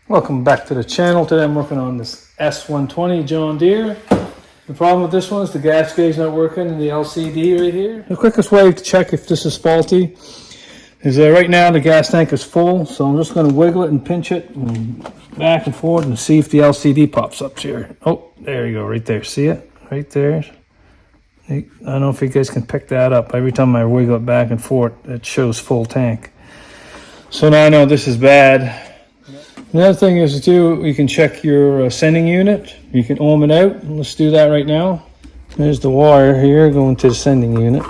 Welcome back to the channel. Today I'm working on this S120 John Deere. The problem with this one is the gas gauge not working in the LCD right here. The quickest way to check if this is faulty is right now the gas tank is full, so I'm just going to wiggle it and pinch it and back and forth and see if the LCD pops up here. Oh, there you go, right there. See it? Right there. I don't know if you guys can pick that up. Every time I wiggle it back and forth, it shows full tank. So now I know this is bad. Another thing is too, you can check your sending unit. You can ohm it out. Let's do that right now. There's the wire here going to the sending unit.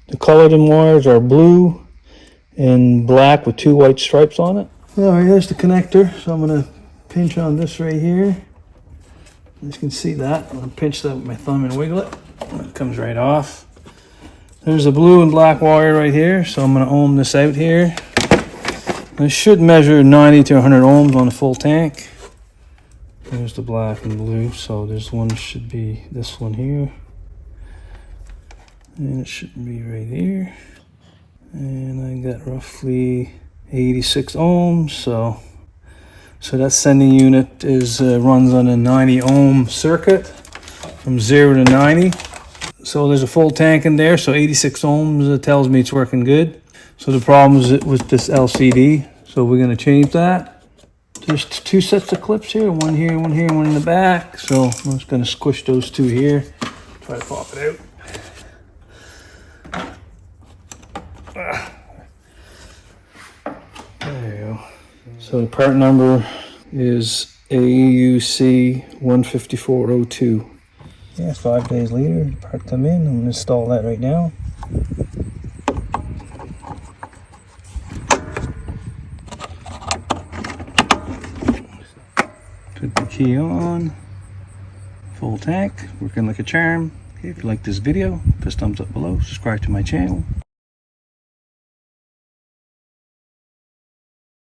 The colored wires are blue and black with two white stripes on it. All right, there's the connector. So I'm going to pinch on this right here. As you can see that. I'm going to pinch that with my thumb and wiggle it. It comes right off. There's a blue and black wire right here. So I'm going to ohm this out here. This should measure 90 to 100 ohms on a full tank. There's the black and blue, so this one should be this one here. And it should be right here. And I got roughly 86 ohms, so that sending unit is runs on a 90 ohm circuit from 0 to 90. So there's a full tank in there, so 86 ohms tells me it's working good. So the problem is with this LCD, so we're going to change that. There's two sets of clips here, one here, one here, one in the back. So I'm just going to squish those two here, try to pop it out. There you go. So the part number is AUC 15402. Yeah, 5 days later, part them in. I'm going to install that right now. Put the key on, full tank, working like a charm. Okay, if you like this video, press thumbs up below, subscribe to my channel.